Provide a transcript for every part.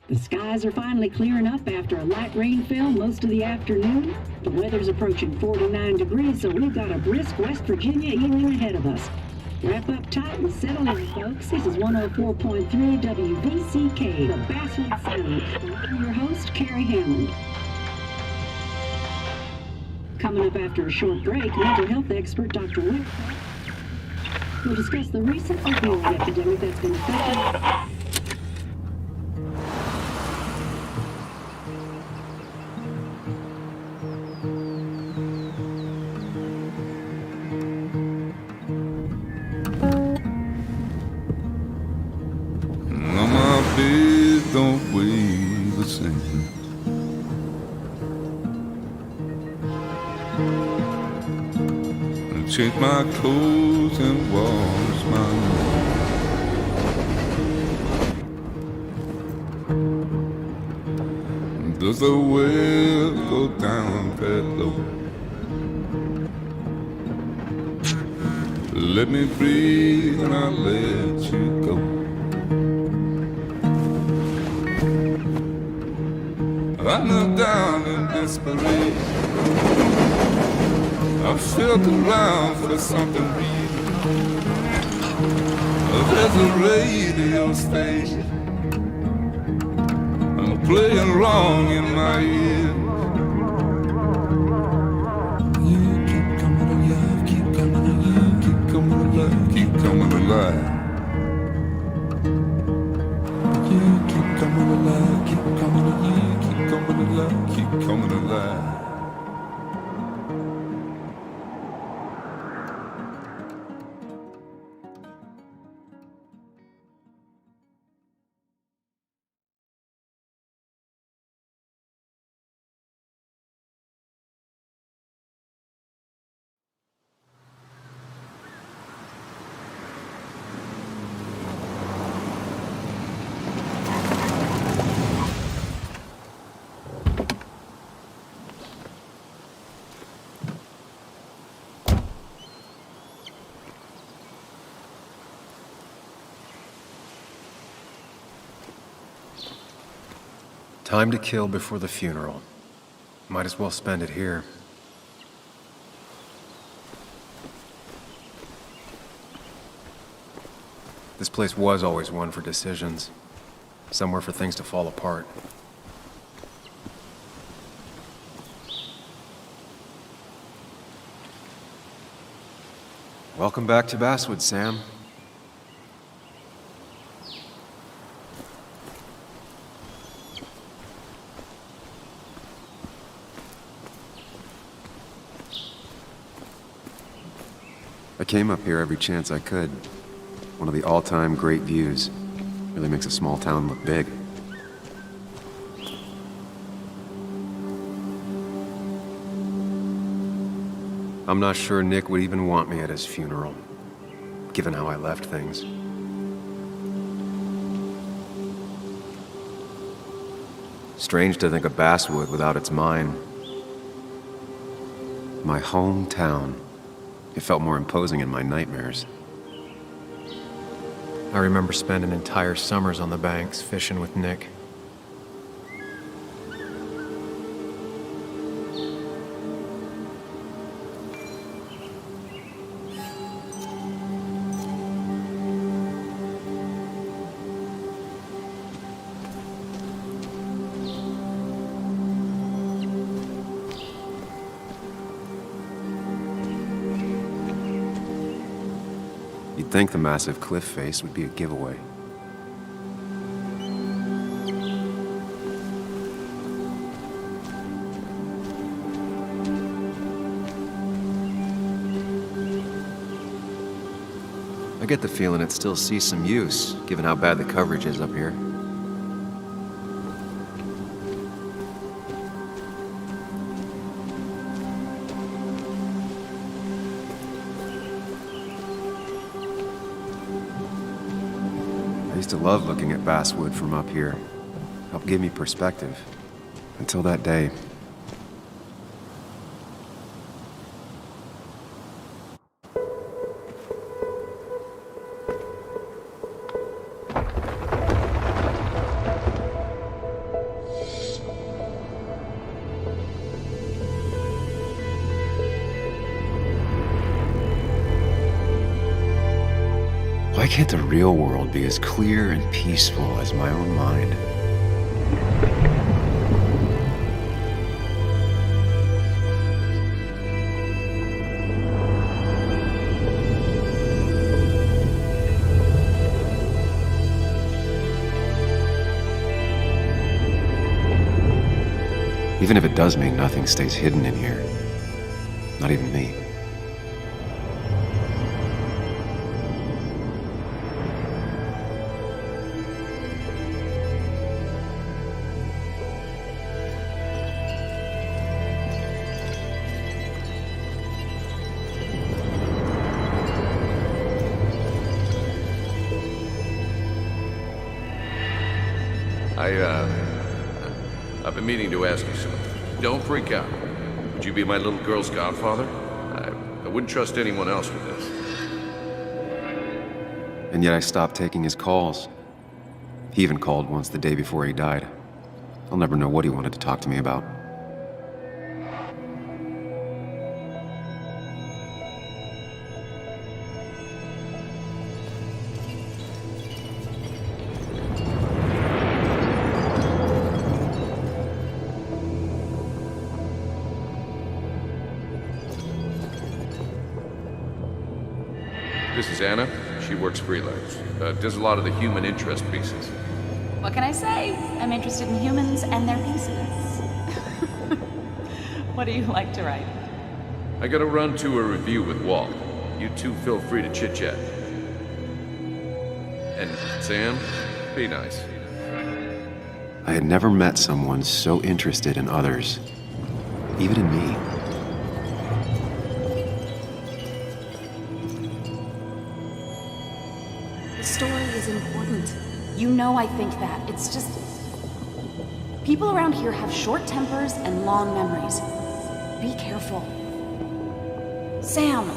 The skies are finally clearing up after a light rainfall most of the afternoon. The weather's approaching 49 degrees, so we've got a brisk West Virginia evening ahead of us. Wrap up tight and settle in, folks. This is 104.3 WVCK, the Basswood Sound. I'm your host, Carrie Hammond. Coming up after a short break, mental health expert Dr. Wick will discuss the recent opioid epidemic that's been affecting. Don't weigh the same. And change my clothes and wash my hands. Does the well go down that low? Let me breathe and I'll let you go. I knelt down in desperation. I felt around for something real. There's a radio station playing wrong in my ear. You keep coming alive, keep coming alive, keep coming alive, keep coming alive. You keep coming alive, keep coming alive, keep coming alive, keep coming alive. Time to kill before the funeral. Might as well spend it here. This place was always one for decisions. Somewhere for things to fall apart. Welcome back to Basswood, Sam. I came up here every chance I could. One of the all-time great views. Really makes a small town look big. I'm not sure Nick would even want me at his funeral, given how I left things. Strange to think of Basswood without its mine. My hometown. It felt more imposing in my nightmares. I remember spending entire summers on the banks, fishing with Nick. You'd think the massive cliff face would be a giveaway. I get the feeling it still sees some use, given how bad the coverage is up here. I used to love looking at Basswood from up here. Helped give me perspective. Until that day. Why can't the real world be as clear and peaceful as my own mind? Even if it does mean nothing stays hidden in here. Not even me. I've been meaning to ask you something. Don't freak out. Would you be my little girl's godfather? I wouldn't trust anyone else with this. And yet I stopped taking his calls. He even called once the day before he died. I'll never know what he wanted to talk to me about. This is Anna. She works freelance. Does a lot of the human interest pieces. What can I say? I'm interested in humans and their pieces. What do you like to write? I gotta run to a review with Walt. You two feel free to chit-chat. And Sam, be nice. I had never met someone so interested in others, even in me. The story is important. You know I think that. It's just... people around here have short tempers and long memories. Be careful. Sam,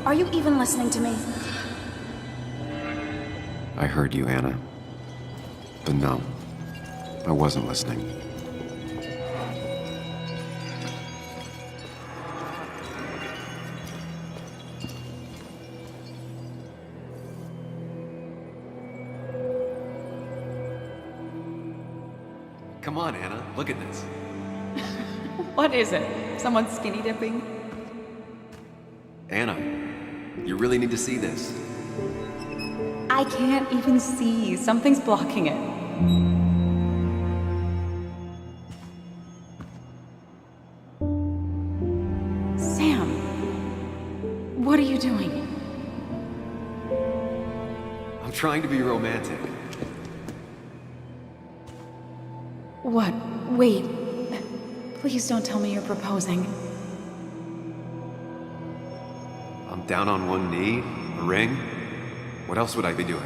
are you even listening to me? I heard you, Anna. But no, I wasn't listening. Come on, Anna, look at this. What is it? Someone skinny dipping? Anna, you really need to see this. I can't even see. Something's blocking it. Sam, what are you doing? I'm trying to be romantic. What? Wait. Please don't tell me you're proposing. I'm down on one knee, a ring. What else would I be doing?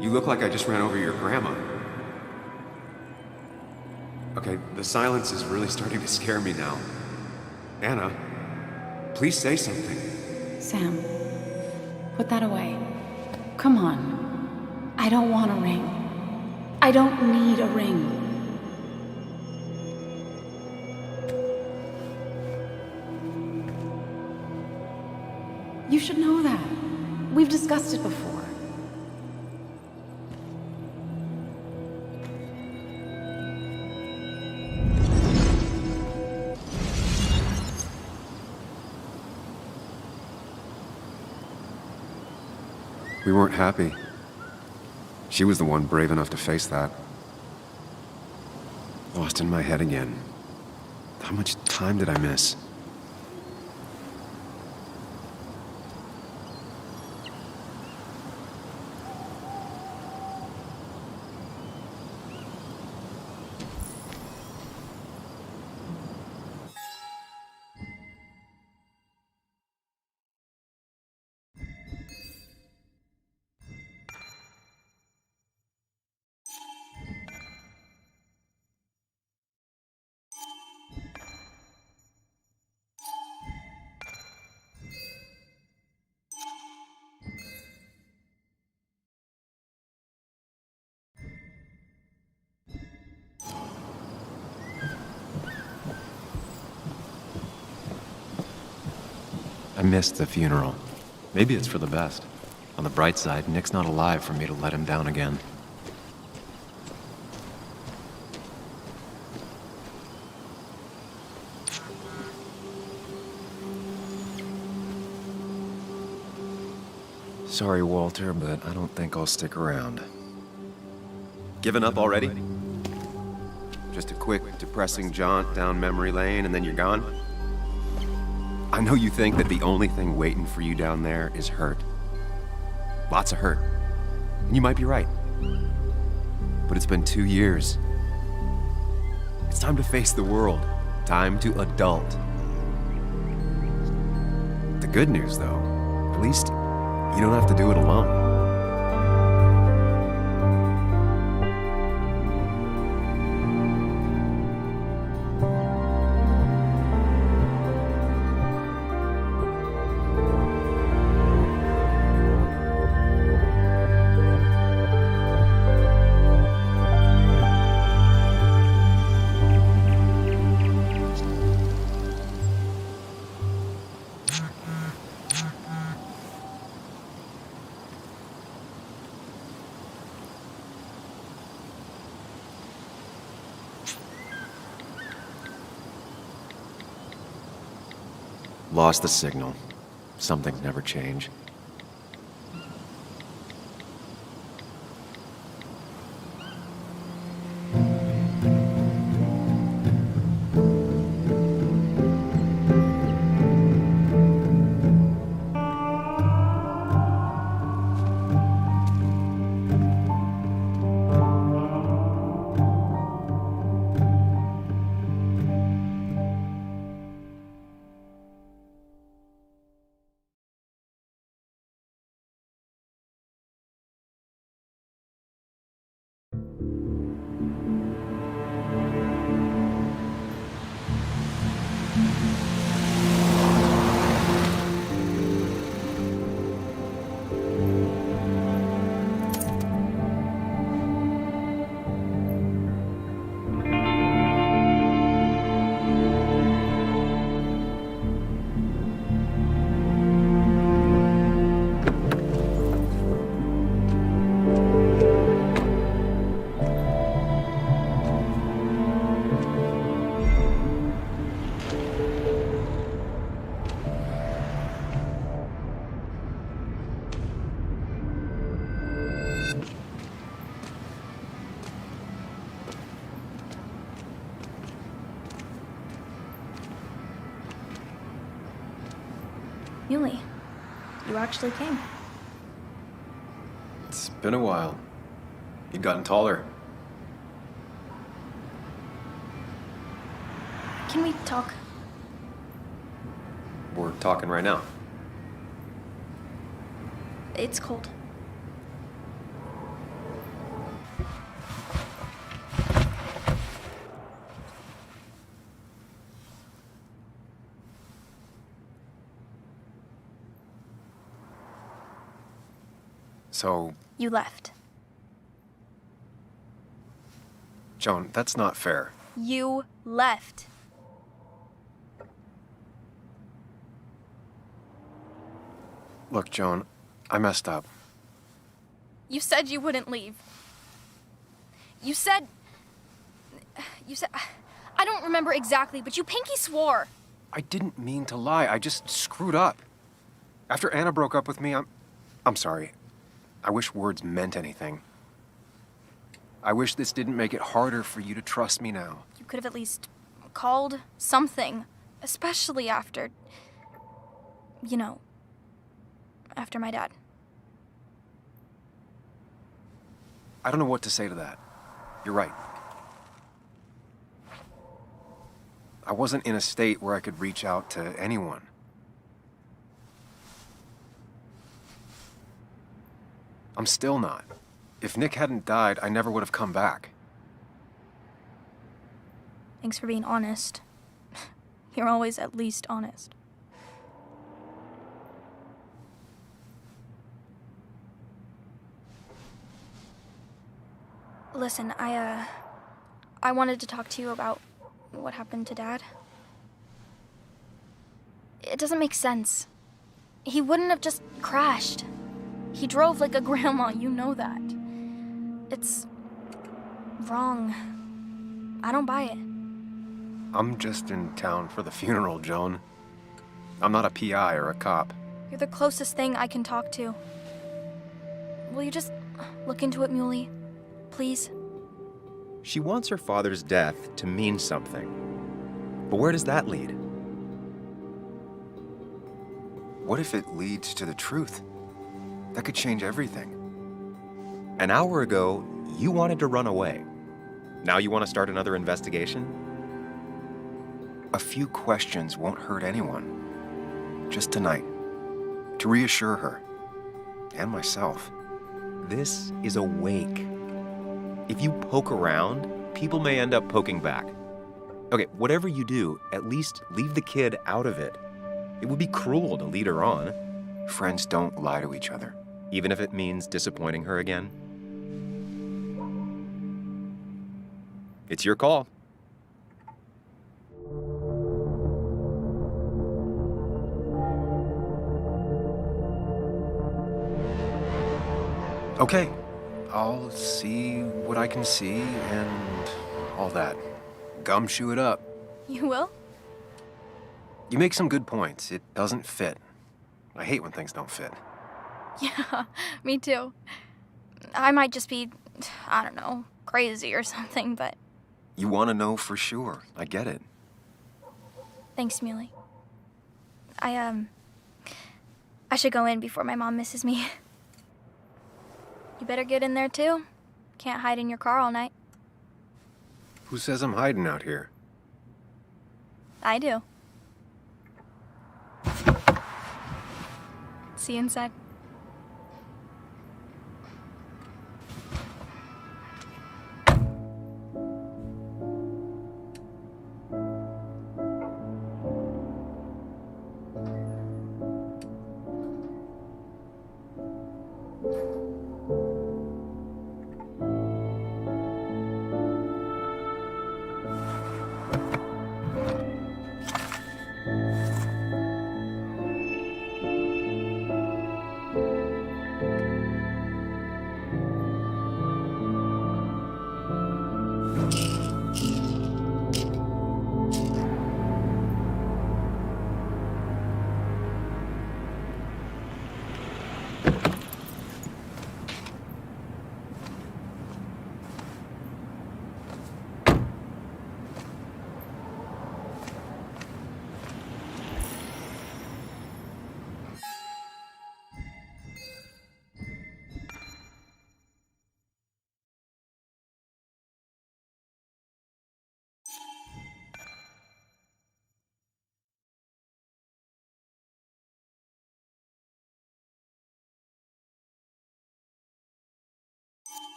You look like I just ran over your grandma. Okay, the silence is really starting to scare me now. Anna, please say something. Sam, put that away. Come on. I don't want a ring. I don't need a ring. You should know that. We've discussed it before. We weren't happy. She was the one brave enough to face that. Lost in my head again. How much time did I miss? I missed the funeral. Maybe it's for the best. On the bright side, Nick's not alive for me to let him down again. Sorry, Walter, but I don't think I'll stick around. Given up already? Just a quick, depressing jaunt down memory lane and then you're gone? I know you think that the only thing waiting for you down there is hurt. Lots of hurt. And you might be right. But it's been 2 years. It's time to face the world. Time to adult. The good news, though, at least you don't have to do it alone. Lost the signal. Some things never change. Yuli, you actually came. It's been a while. You've gotten taller. Can we talk? We're talking right now. It's cold. So, You left. Joan, that's not fair. You left. Look, Joan, I messed up. You said you wouldn't leave. You said... I don't remember exactly, but you pinky swore. I didn't mean to lie. I just screwed up. After Anna broke up with me, I'm sorry. I wish words meant anything. I wish this didn't make it harder for you to trust me now. You could have at least called something, especially after... You know, after my dad. I don't know what to say to that. You're right. I wasn't in a state where I could reach out to anyone. I'm still not. If Nick hadn't died, I never would have come back. Thanks for being honest. You're always at least honest. Listen, I wanted to talk to you about what happened to Dad. It doesn't make sense. He wouldn't have just crashed. He drove like a grandma, you know that. It's wrong. I don't buy it. I'm just in town for the funeral, Joan. I'm not a PI or a cop. You're the closest thing I can talk to. Will you just look into it, Muley? Please? She wants her father's death to mean something. But where does that lead? What if it leads to the truth? That could change everything. An hour ago, you wanted to run away. Now you want to start another investigation? A few questions won't hurt anyone. Just tonight. To reassure her. And myself. This is a wake. If you poke around, people may end up poking back. Okay, whatever you do, at least leave the kid out of it. It would be cruel to lead her on. Friends don't lie to each other, even if it means disappointing her again. It's your call. Okay, I'll see what I can see and all that. Gumshoe it up. You will? You make some good points. It doesn't fit. I hate when things don't fit. Yeah, me too. I might just be, I don't know, crazy or something, but... You want to know for sure. I get it. Thanks, Muley. I should go in before my mom misses me. You better get in there, too. Can't hide in your car all night. Who says I'm hiding out here? I do. See you inside.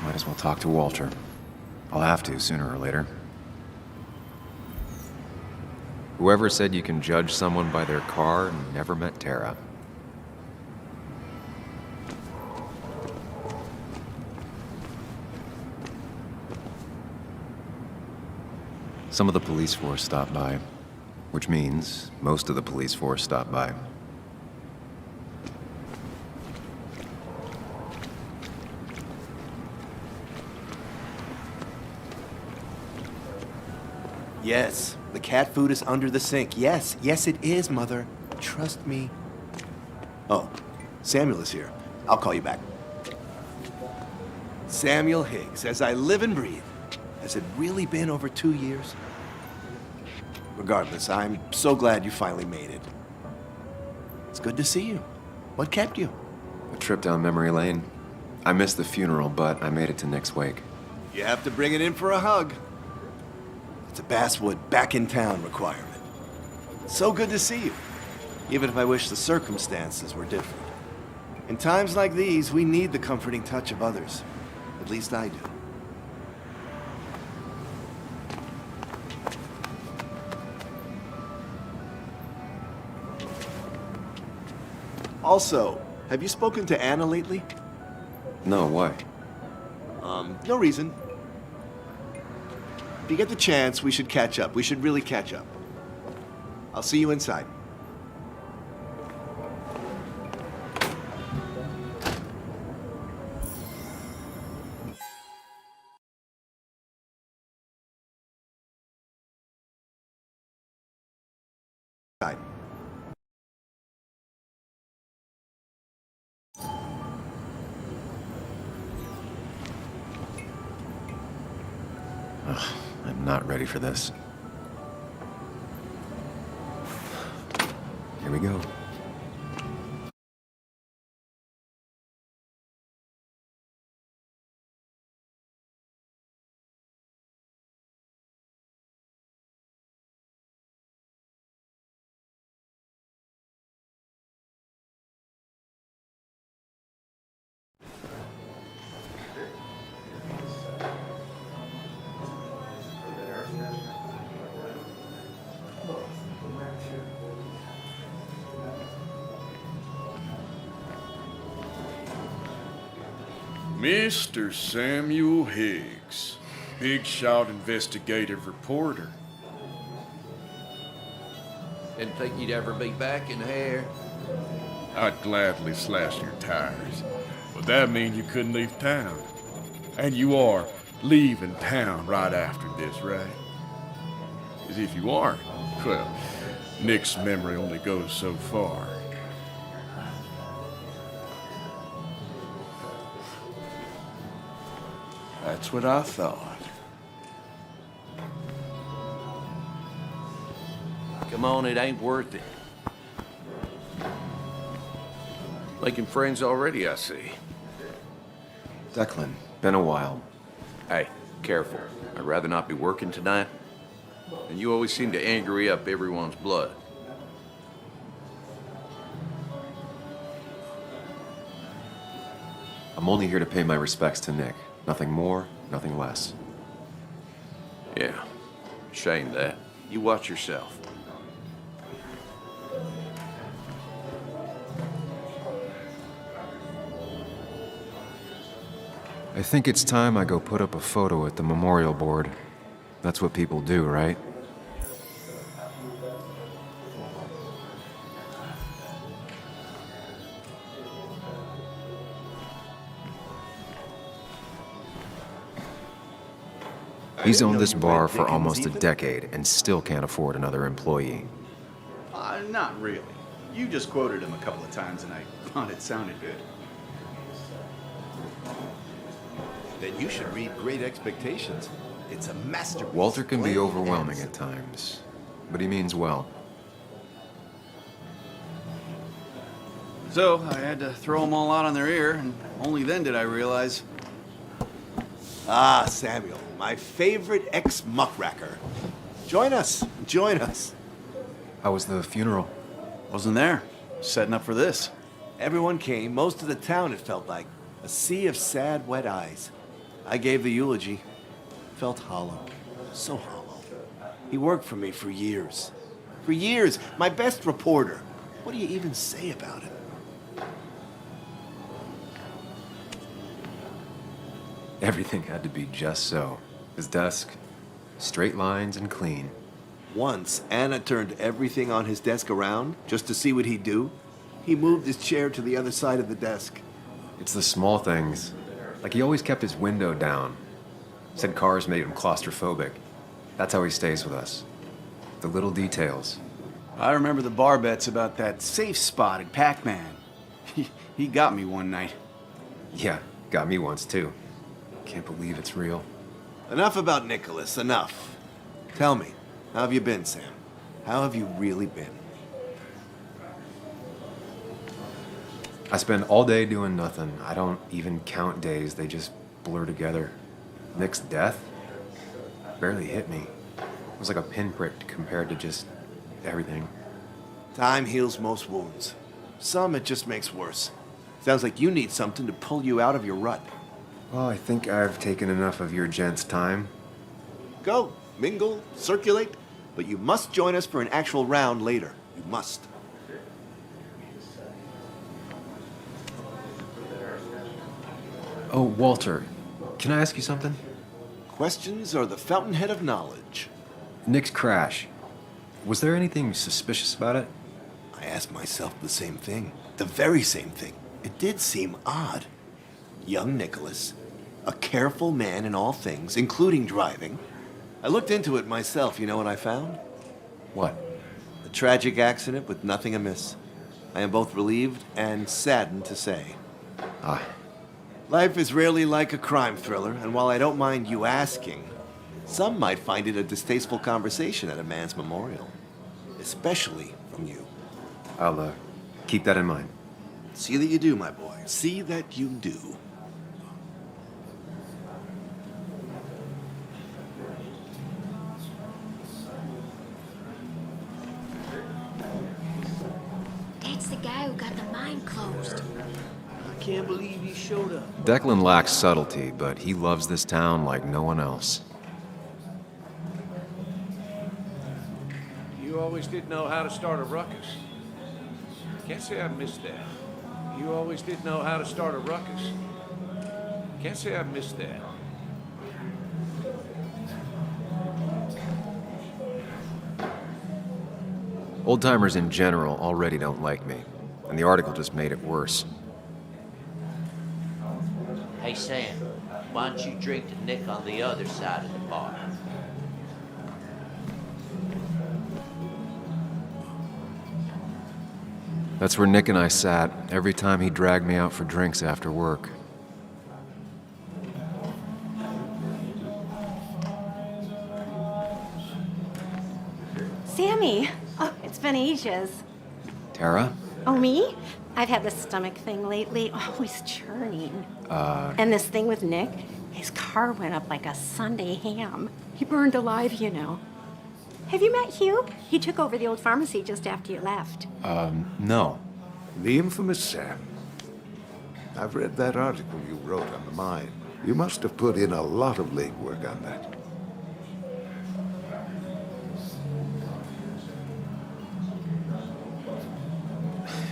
Might as well talk to Walter. I'll have to sooner or later. Whoever said you can judge someone by their car never met Tara. Some of the police force stopped by, which means most of the police force stopped by. Yes, the cat food is under the sink. Yes, yes it is, Mother. Trust me. Oh, Samuel is here. I'll call you back. Samuel Higgs, as I live and breathe. Has it really been over 2 years? Regardless, I'm so glad you finally made it. It's good to see you. What kept you? A trip down memory lane. I missed the funeral, but I made it to Nick's wake. You have to bring it in for a hug. It's a Basswood back in town requirement. So good to see you, even if I wish the circumstances were different. In times like these, we need the comforting touch of others. At least I do. Also, have you spoken to Anna lately? No, why? No reason. If you get the chance, we should catch up. We should really catch up. I'll see you inside. Inside. I'm not ready for this. Here we go. Mr. Samuel Higgs, big shot investigative reporter. Didn't think you'd ever be back in here. I'd gladly slash your tires, but that means you couldn't leave town. And you are leaving town right after this, right? As if you aren't. Well, Nick's memory only goes so far. That's what I thought. Come on, it ain't worth it. Making friends already, I see. Declan, been a while. Hey, careful. I'd rather not be working tonight. And you always seem to angry up everyone's blood. I'm only here to pay my respects to Nick. Nothing more, nothing less. Yeah, shame that. You watch yourself. I think it's time I go put up a photo at the memorial board. That's what people do, right? He's owned this bar for almost a decade and still can't afford another employee. Not really. You just quoted him a couple of times and I thought it sounded good. Then you should read Great Expectations. It's a masterpiece. Walter can be Plain overwhelming and at times, but he means well. So I had to throw them all out on their ear, and only then did I realize. Ah, Samuel, my favorite ex-muckracker. Join us. Join us. How was the funeral? Wasn't there. Setting up for this. Everyone came, most of the town, it felt like. A sea of sad, wet eyes. I gave the eulogy. Felt hollow. So hollow. He worked for me for years. For years. My best reporter. What do you even say about him? Everything had to be just so. His desk, straight lines and clean. Once, Anna turned everything on his desk around just to see what he'd do. He moved his chair to the other side of the desk. It's the small things. Like he always kept his window down. Said cars made him claustrophobic. That's how he stays with us. The little details. I remember the bar bets about that safe spot at Pac-Man. He got me one night. Yeah, got me once too. Can't believe it's real. Enough about Nicholas, enough. Tell me, how have you been, Sam? How have you really been? I spend all day doing nothing. I don't even count days. They just blur together. Nick's death barely hit me. It was like a pinprick compared to just everything. Time heals most wounds. Some it just makes worse. Sounds like you need something to pull you out of your rut. Well, I think I've taken enough of your gents' time. Go, mingle, circulate, but you must join us for an actual round later. You must. Oh, Walter, can I ask you something? Questions are the fountainhead of knowledge. Nick's crash. Was there anything suspicious about it? I asked myself the same thing. The very same thing. It did seem odd. Young Nicholas, a careful man in all things, including driving. I looked into it myself. You know what I found? What? A tragic accident with nothing amiss. I am both relieved and saddened to say. Ah. Life is rarely like a crime thriller, and while I don't mind you asking, some might find it a distasteful conversation at a man's memorial. Especially from you. I'll, keep that in mind. See that you do, my boy. See that you do. That's the guy who got the mine closed. I can't believe he showed up. Declan lacks subtlety, but he loves this town like no one else. You always did know how to start a ruckus. Can't say I missed that. You always did know how to start a ruckus. Can't say I missed that. Old-timers in general already don't like me, and the article just made it worse. Hey, Sam, why don't you drink to Nick on the other side of the bar? That's where Nick and I sat every time he dragged me out for drinks after work. Sammy! Oh, it's been ages. Tara? Oh, me? I've had this stomach thing lately, always churning. And this thing with Nick, his car went up like a Sunday ham. He burned alive, you know. Have you met Hugh? He took over the old pharmacy just after you left. No. The infamous Sam. I've read that article you wrote on the mine. You must have put in a lot of legwork on that.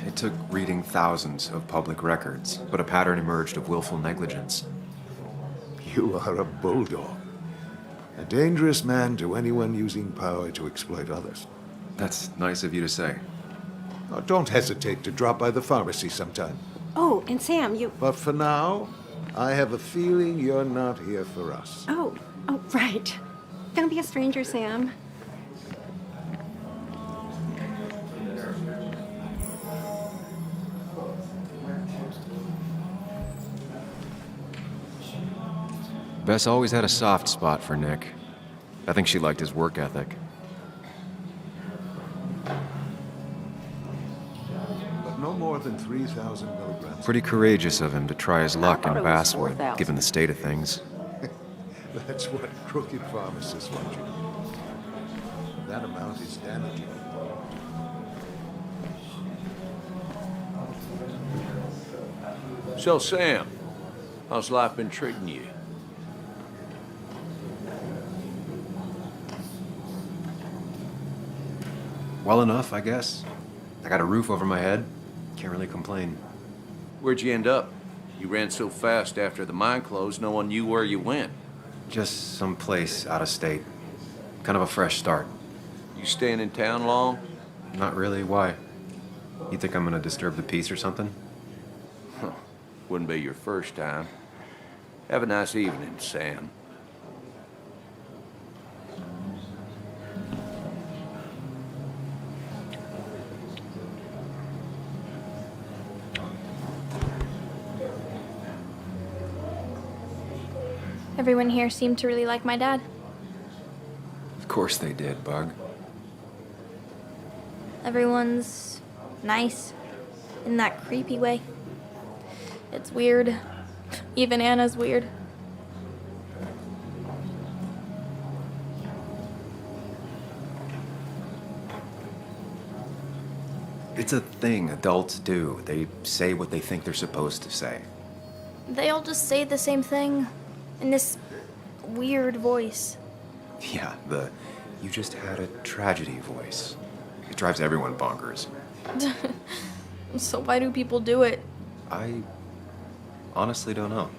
It took reading thousands of public records, but a pattern emerged of willful negligence. You are a bulldog. A dangerous man to anyone using power to exploit others. That's nice of you to say. Oh, don't hesitate to drop by the pharmacy sometime. Oh, and Sam, you... But for now, I have a feeling you're not here for us. Oh, right. Don't be a stranger, Sam. Bess always had a soft spot for Nick. I think she liked his work ethic. But no more than 3,000 milligrams. Pretty courageous of him to try his luck in thought it was Basswood, 4,000. given the state of things. That's what crooked pharmacists want you to do. That amount is damaging. So, Sam, how's life been treating you? Well enough, I guess. I got a roof over my head. Can't really complain. Where'd you end up? You ran so fast after the mine closed, no one knew where you went. Just someplace out of state. Kind of a fresh start. You staying in town long? Not really. Why? You think I'm gonna disturb the peace or something? Huh. Wouldn't be your first time. Have a nice evening, Sam. Everyone here seemed to really like my dad. Of course they did, Bug. Everyone's nice in that creepy way. It's weird. Even Anna's weird. It's a thing adults do. They say what they think they're supposed to say. They all just say the same thing in this weird voice. Yeah, you just had a tragedy voice. It drives everyone bonkers. So why do people do it? I honestly don't know.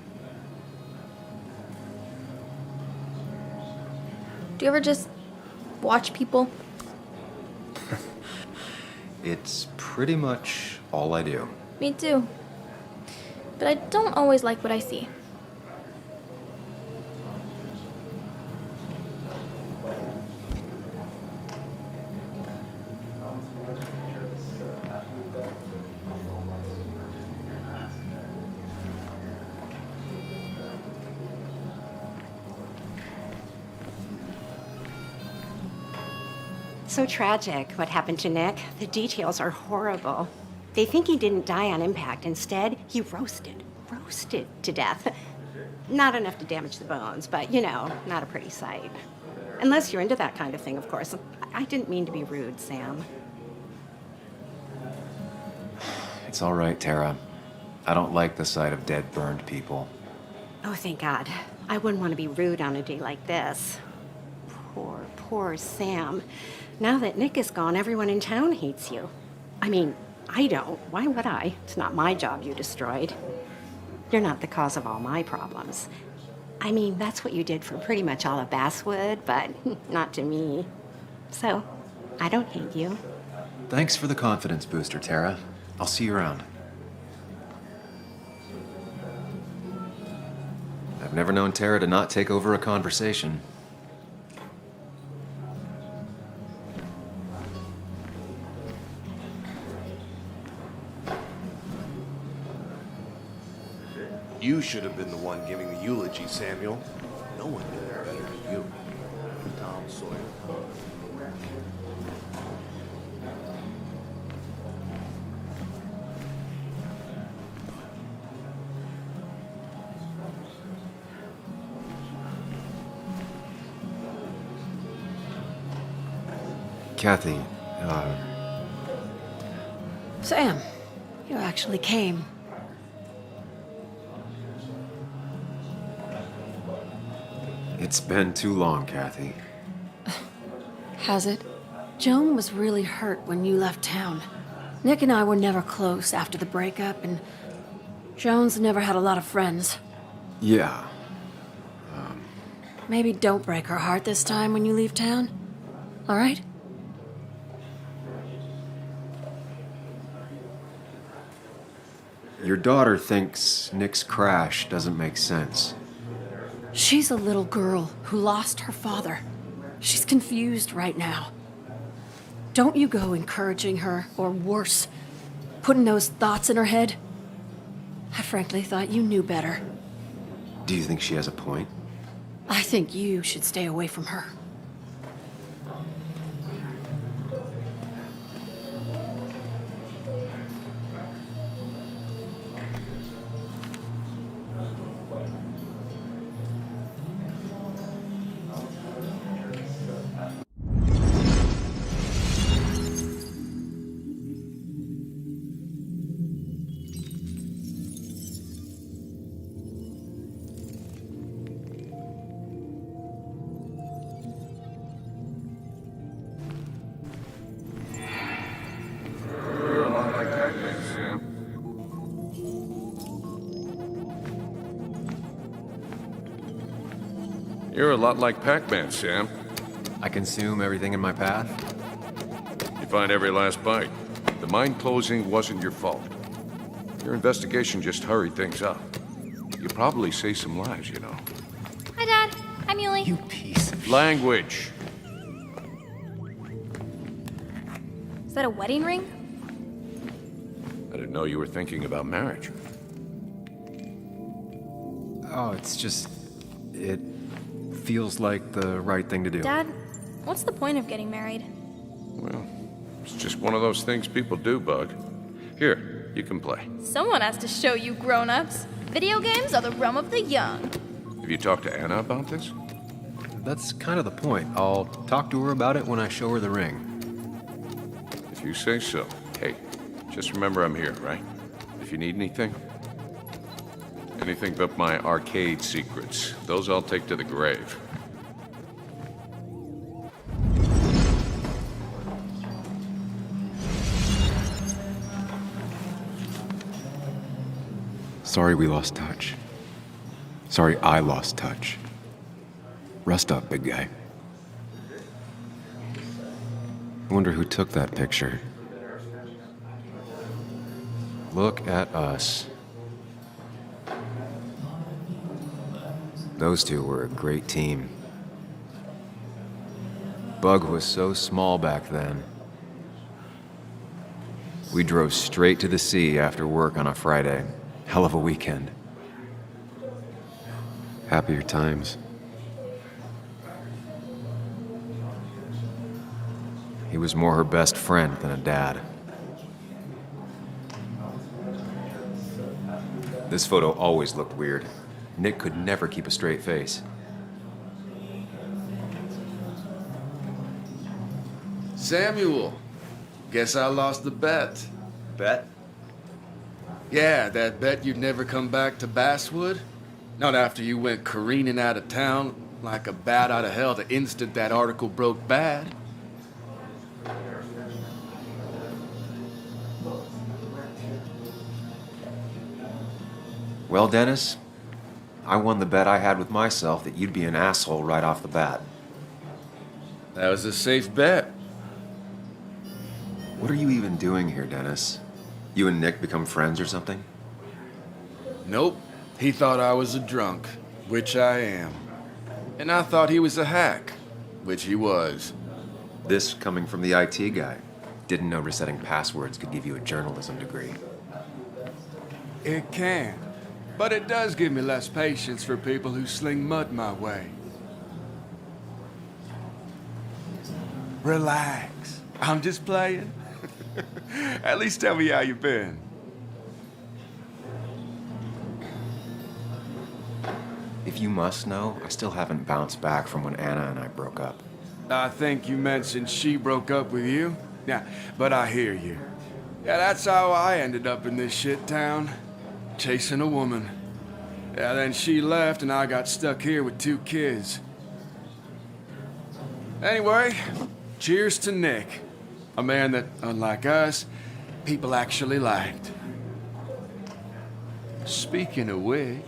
Do you ever just watch people? It's pretty much all I do. Me too. But I don't always like what I see. So tragic what happened to Nick. The details are horrible. They think he didn't die on impact. Instead, he roasted to death. Not enough to damage the bones, but you know, not a pretty sight. Unless you're into that kind of thing, of course. I didn't mean to be rude, Sam. It's all right, Tara. I don't like the sight of dead, burned people. Oh, thank God. I wouldn't want to be rude on a day like this. Poor Sam. Now that Nick is gone, everyone in town hates you. I mean, I don't. Why would I? It's not my job you destroyed. You're not the cause of all my problems. I mean, that's what you did for pretty much all of Basswood, but not to me. So, I don't hate you. Thanks for the confidence booster, Tara. I'll see you around. I've never known Tara to not take over a conversation. You should have been the one giving the eulogy, Samuel. No one did it better than you. Tom Sawyer. Kathy, Sam, you actually came. it's been too long, Kathy. Has it? Joan was really hurt when you left town. Nick and I were never close after the breakup, and Joan's never had a lot of friends. Yeah. Maybe don't break her heart this time when you leave town. All right? Your daughter thinks Nick's crash doesn't make sense. She's a little girl who lost her father. She's confused right now. Don't you go encouraging her, or worse, putting those thoughts in her head. I frankly thought you knew better. Do you think she has a point? I think you should stay away from her. You're a lot like Pac-Man, Sam. I consume everything in my path? You find every last bite. The mine closing wasn't your fault. Your investigation just hurried things up. You probably saved some lives, you know. Hi, Dad. Hi, Muley. You piece of Language. Is that a wedding ring? I didn't know you were thinking about marriage. Oh, it's just... it feels like the right thing to do. Dad, what's the point of getting married? Well, it's just one of those things people do, Bug. Here, you can play. Someone has to show you grown-ups. Video games are the realm of the young. Have you talked to Anna about this? That's kind of the point. I'll talk to her about it when I show her the ring. If you say so. Hey, just remember I'm here, right? If you need anything. Anything but my arcade secrets. Those I'll take to the grave. Sorry we lost touch. Sorry I lost touch. Rest up, big guy. I wonder who took that picture. Look at us. Those two were a great team. Bug was so small back then. We drove straight to the sea after work on a Friday. Hell of a weekend. Happier times. He was more her best friend than a dad. This photo always looked weird. Nick could never keep a straight face. Samuel, guess I lost the bet. Bet? Yeah, that bet you'd never come back to Basswood. Not after you went careening out of town like a bat out of hell the instant that article broke bad. Well, Dennis, I won the bet I had with myself that you'd be an asshole right off the bat. That was a safe bet. What are you even doing here, Dennis? You and Nick become friends or something? Nope. He thought I was a drunk, which I am. And I thought he was a hack, which he was. This coming from the IT guy. Didn't know resetting passwords could give you a journalism degree. It can. But it does give me less patience for people who sling mud my way. Relax. I'm just playing. At least tell me how you been. If you must know, I still haven't bounced back from when Anna and I broke up. I think you mentioned she broke up with you. Yeah, but I hear you. Yeah, that's how I ended up in this shit town. Chasing a woman. Yeah, then she left and I got stuck here with 2 kids. Anyway, cheers to Nick. A man that, unlike us, people actually liked. Speaking of which...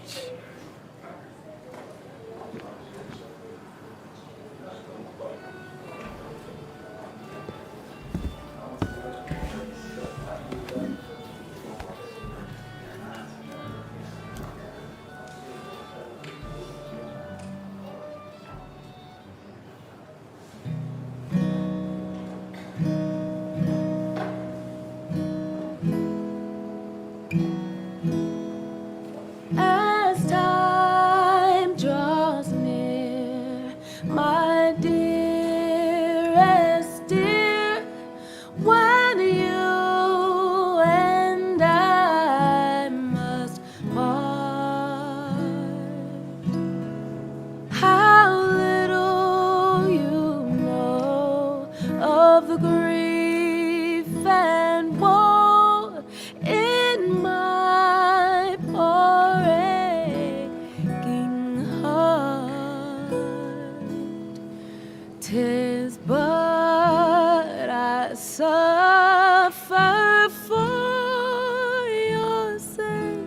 As time draws near, my dearest dear, when you and I must part, how little you know of the grief and woe in my poor aching heart. 'Tis but I suffer for your sake.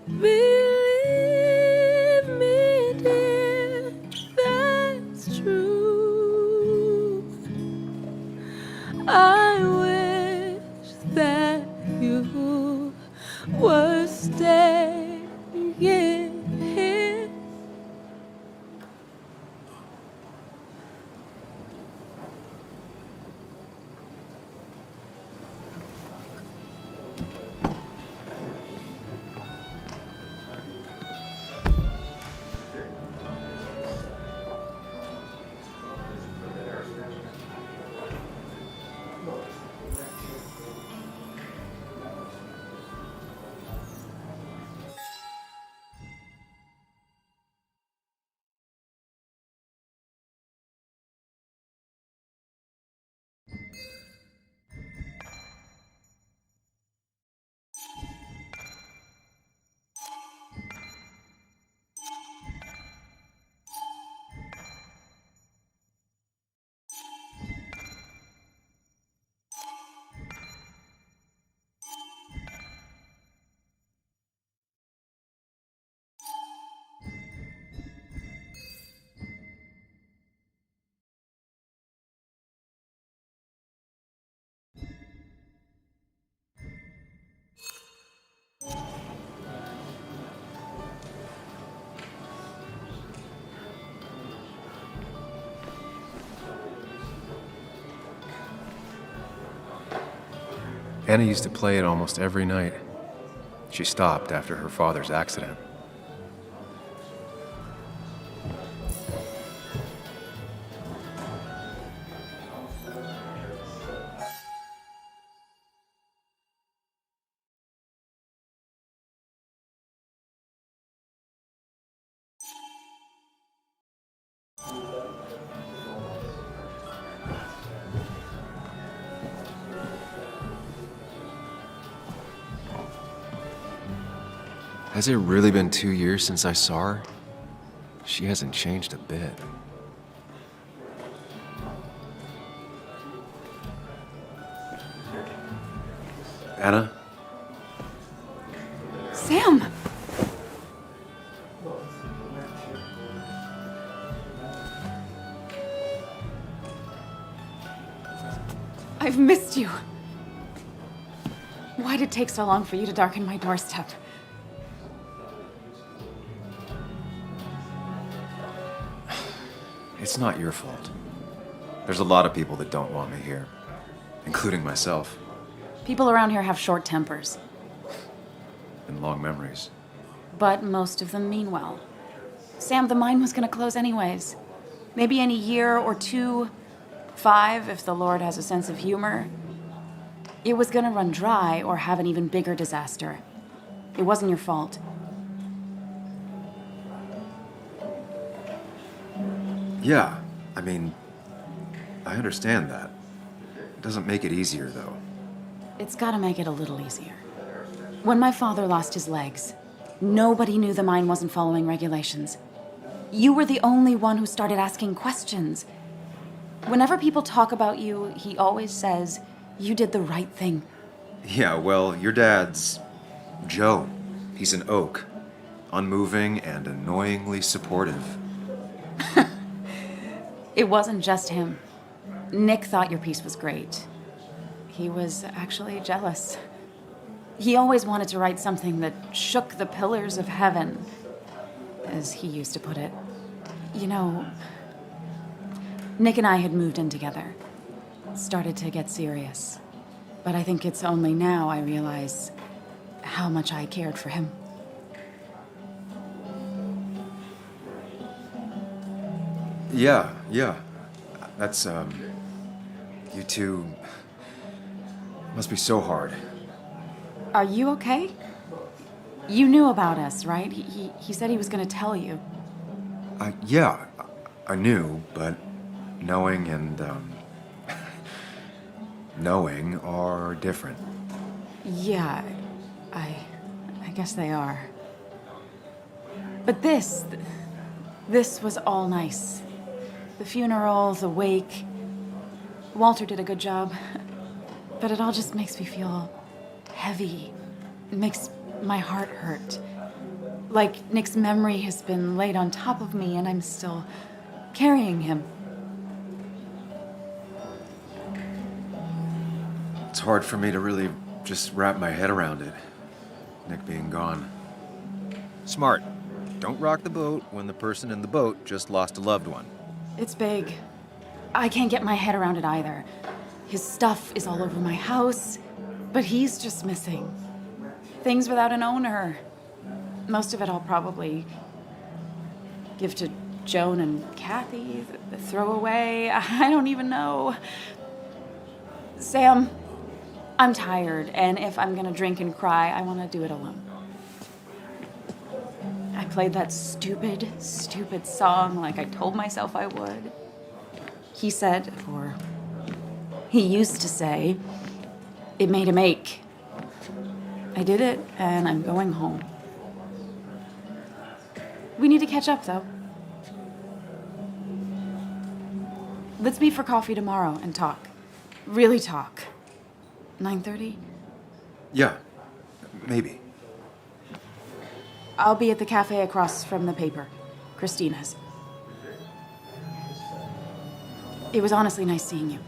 Believe me, dear, that's true. I wish that you were staying here. Anna used to play it almost every night. She stopped after her father's accident. Has it really been 2 years since I saw her? She hasn't changed a bit. Anna? Sam! I've missed you. Why'd it take so long for you to darken my doorstep? It's not your fault. There's a lot of people that don't want me here, including myself, People around here have short tempers, and long memories. but most of them mean well. Sam, the mine was gonna close anyways. Maybe in a year or 2, 5, if the Lord has a sense of humor. It was gonna run dry or have an even bigger disaster. It wasn't your fault. Yeah, I mean, I understand that. It doesn't make it easier, though. It's gotta make it a little easier. When my father lost his legs, nobody knew the mine wasn't following regulations. You were the only one who started asking questions. Whenever people talk about you, he always says, you did the right thing. Yeah, well, your dad's Joe. He's an oak. Unmoving and annoyingly supportive. It wasn't just him. Nick thought your piece was great. He was actually jealous. He always wanted to write something that shook the pillars of heaven, as he used to put it. You know, Nick and I had moved in together. Started to get serious. But I think it's only now I realize how much I cared for him. Yeah. That's, you two must be so hard. Are you okay? You knew about us, right? He said he was gonna tell you. Yeah, I knew, but knowing and, knowing are different. Yeah, I guess they are. But this was all nice. The funeral, the wake. Walter did a good job. But it all just makes me feel heavy. It makes my heart hurt. Like Nick's memory has been laid on top of me and I'm still carrying him. It's hard for me to really just wrap my head around it, Nick being gone. Smart. Don't rock the boat when the person in the boat just lost a loved one. It's big. I can't get my head around it either. His stuff is all over my house, but he's just missing. Things without an owner. Most of it I'll probably give to Joan and Kathy, throw away. I don't even know. Sam, I'm tired, and if I'm gonna drink and cry, I wanna do it alone. I played that stupid song like I told myself I would. He said, or he used to say, it made him ache. I did it, and I'm going home. We need to catch up, though. Let's meet for coffee tomorrow and talk. Really talk. 9:30? Yeah, maybe. I'll be at the cafe across from the paper, Christina's. It was honestly nice seeing you.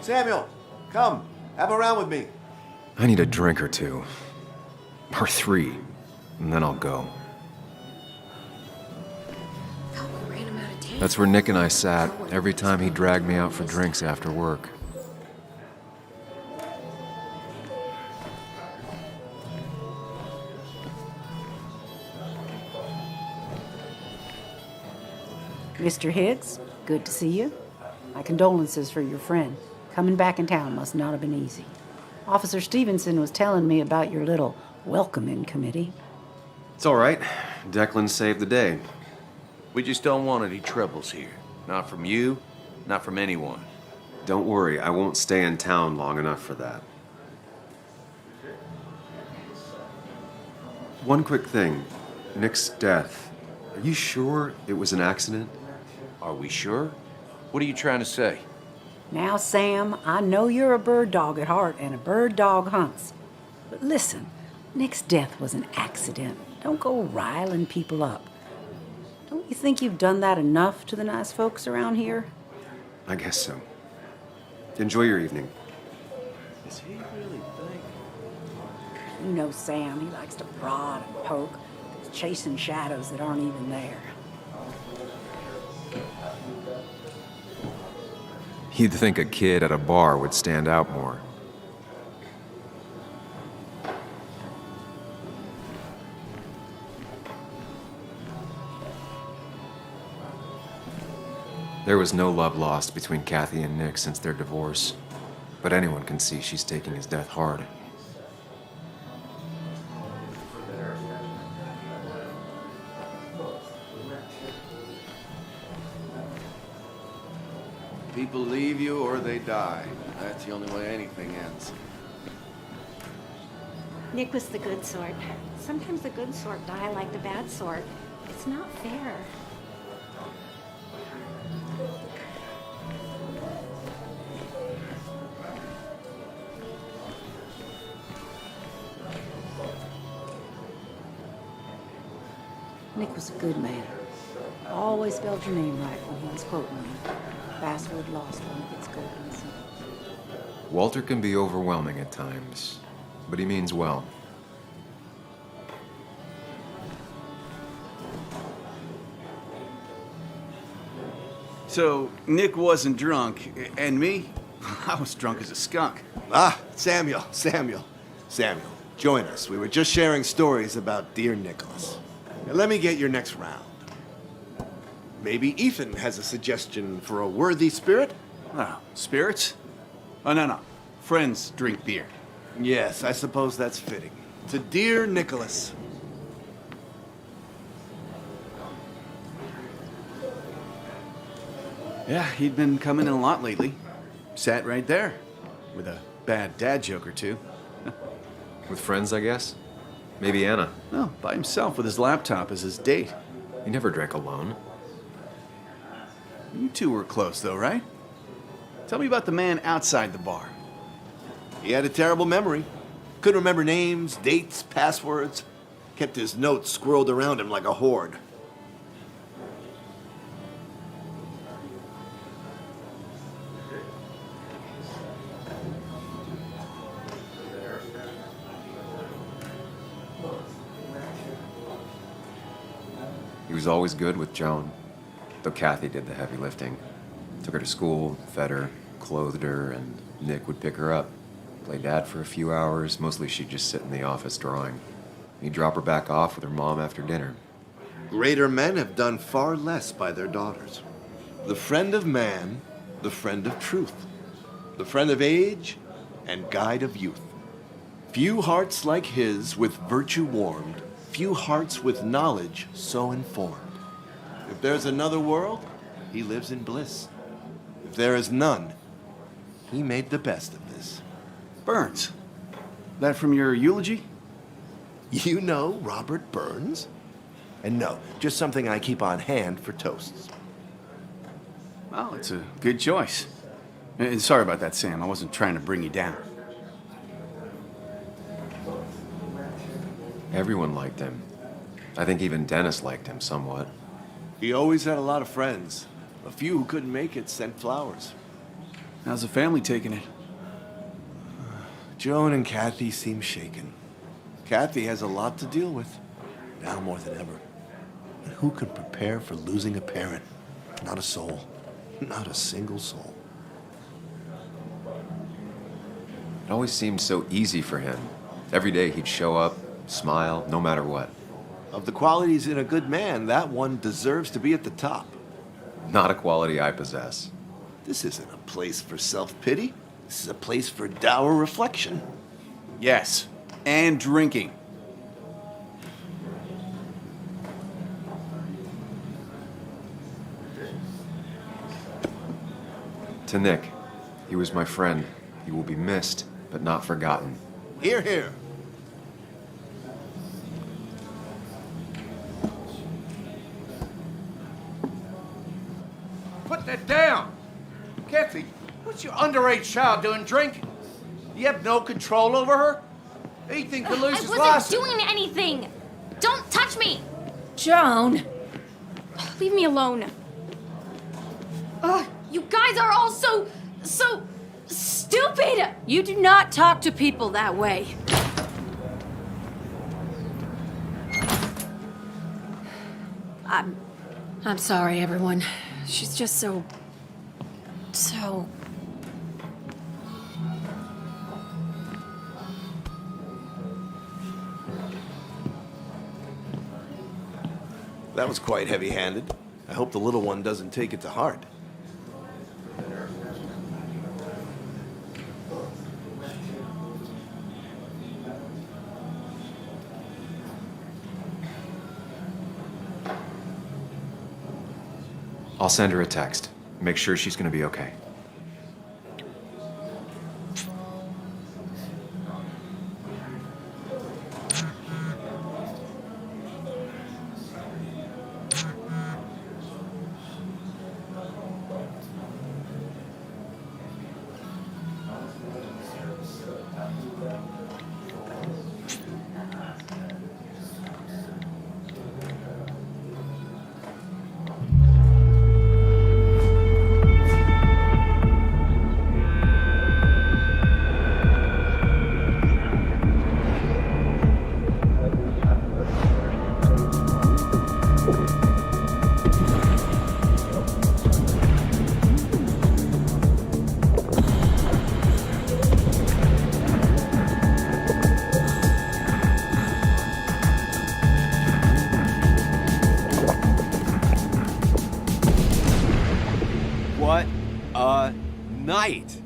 Samuel, come. Have a round with me. I need a drink or two. Or 3, and then I'll go. Thought we ran him out of town. That's where Nick and I sat every time he dragged me out for drinks after work. Mr. Hicks, good to see you. My condolences for your friend. Coming back in town must not have been easy. Officer Stevenson was telling me about your little welcoming committee. It's all right. Declan saved the day. We just don't want any troubles here. Not from you, not from anyone. Don't worry, I won't stay in town long enough for that. One quick thing. Nick's death. Are you sure it was an accident? Are we sure? What are you trying to say? Now, Sam, I know you're a bird dog at heart and a bird dog hunts. But listen, Nick's death was an accident. Don't go riling people up. Don't you think you've done that enough to the nice folks around here? I guess so. Enjoy your evening. Does he really think? You know Sam, he likes to prod and poke. He's chasing shadows that aren't even there. You'd think a kid at a bar would stand out more. There was no love lost between Kathy and Nick since their divorce, but anyone can see she's taking his death hard. People leave you or they die. That's the only way anything ends. Nick was the good sort. Sometimes the good sort die like the bad sort. It's not fair. Nick was a good man. Always spelled your name right when he was quoting you. Password lost when it gets gold in the sun. Walter can be overwhelming at times, but he means well. So, Nick wasn't drunk, and me? I was drunk as a skunk. Ah, Samuel. Join us. We were just sharing stories about dear Nicholas. Now, let me get your next round. Maybe Ethan has a suggestion for a worthy spirit? Oh, spirits? Oh, no. Friends drink beer. Yes, I suppose that's fitting. To dear Nicholas. Yeah, he'd been coming in a lot lately. Sat right there, with a bad dad joke or two. With friends, I guess? Maybe Anna. No, by himself with his laptop as his date. He never drank alone. You two were close, though, right? Tell me about the man outside the bar. He had a terrible memory. Couldn't remember names, dates, passwords. Kept his notes squirreled around him like a hoard. He was always good with Joan, though Kathy did the heavy lifting. Took her to school, fed her, clothed her, and Nick would pick her up. Play dad for a few hours. Mostly she'd just sit in the office drawing. He'd drop her back off with her mom after dinner. Greater men have done far less by their daughters. The friend of man, the friend of truth. The friend of age, and guide of youth. Few hearts like his with virtue warmed. Few hearts with knowledge so informed. If there's another world, he lives in bliss. If there is none, he made the best of this. Burns. That from your eulogy? You know Robert Burns? And no, just something I keep on hand for toasts. Well, it's a good choice. And sorry about that, Sam. I wasn't trying to bring you down. Everyone liked him. I think even Dennis liked him somewhat. He always had a lot of friends. A few who couldn't make it sent flowers. How's the family taking it? Joan and Kathy seem shaken. Kathy has a lot to deal with, now more than ever. And who can prepare for losing a parent? Not a soul. Not a single soul. It always seemed so easy for him. Every day he'd show up, smile, no matter what. Of the qualities in a good man, that one deserves to be at the top. Not a quality I possess. This isn't a place for self-pity. This is a place for dour reflection. Yes, and drinking. To Nick, he was my friend. He will be missed, but not forgotten. Hear, hear. Put that down! Kathy, what's your underage child doing drinking? You have no control over her? Ethan could lose his I license. wasn't doing anything! Don't touch me! Joan! Leave me alone. Ugh, you guys are all so stupid! You do not talk to people that way. I'm sorry, everyone. She's just so... That was quite heavy-handed. I hope the little one doesn't take it to heart. I'll send her a text. Make sure she's gonna be okay. What a night!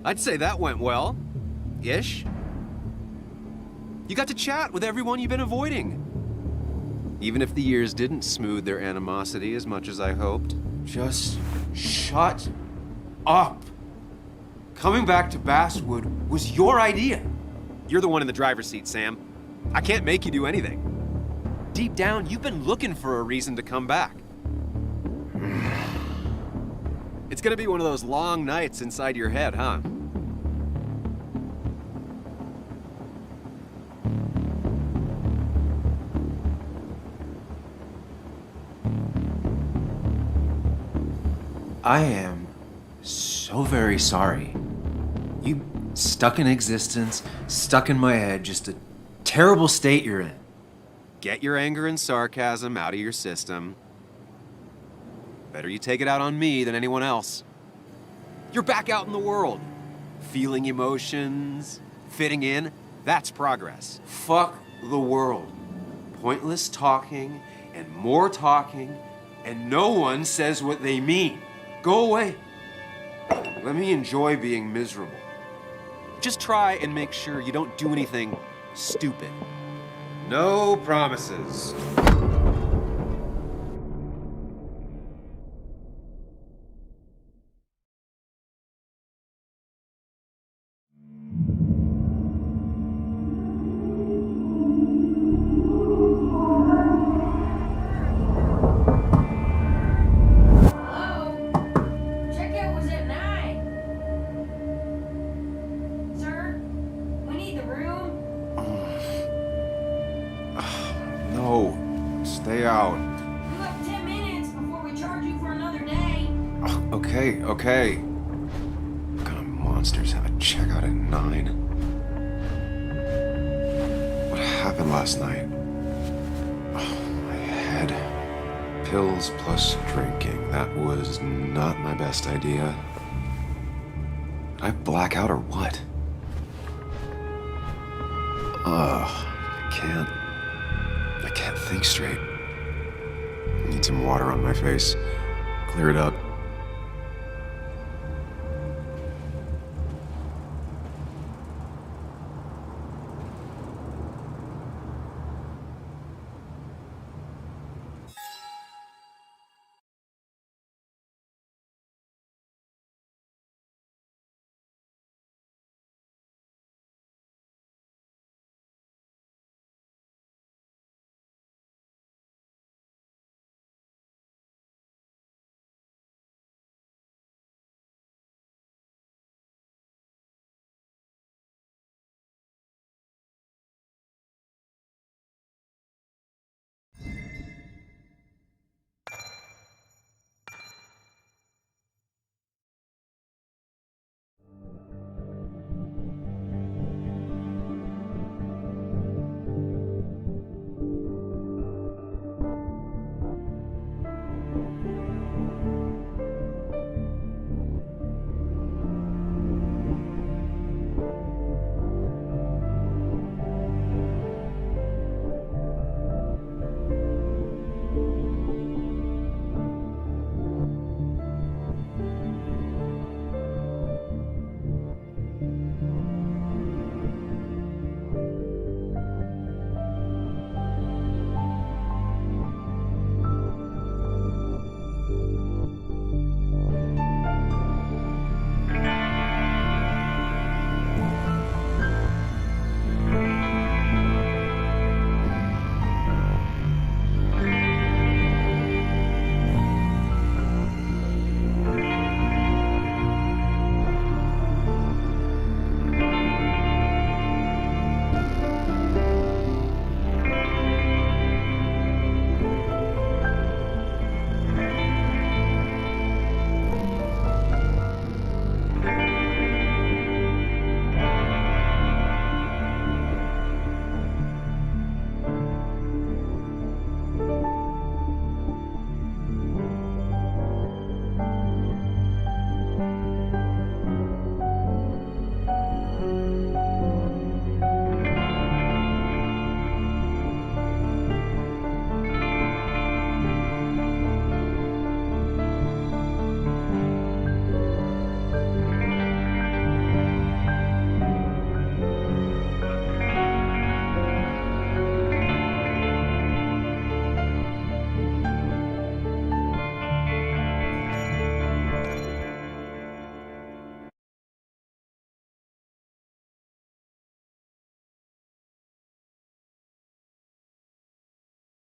I'd say that went well. Ish. You got to chat with everyone you've been avoiding. Even if the years didn't smooth their animosity as much as I hoped. Just shut up. Coming back to Basswood was your idea. You're the one in the driver's seat, Sam. I can't make you do anything. Deep down, you've been looking for a reason to come back. It's gonna be one of those long nights inside your head, huh? I am so very sorry. You stuck in existence, stuck in my head, just a terrible state you're in. Get your anger and sarcasm out of your system. Better you take it out on me than anyone else. You're back out in the world. Feeling emotions, fitting in, that's progress. Fuck the world. Pointless talking and more talking, and no one says what they mean. Go away. Let me enjoy being miserable. Just try and make sure you don't do anything stupid. No promises. Stay out. You have 10 minutes before we charge you for another day. Okay. What kind of monsters have a checkout at 9? What happened last night? Oh, my head. Pills plus drinking. That was not my best idea. Did I black out or what? Ugh, I can't think straight. I need some water on my face. Clear it up.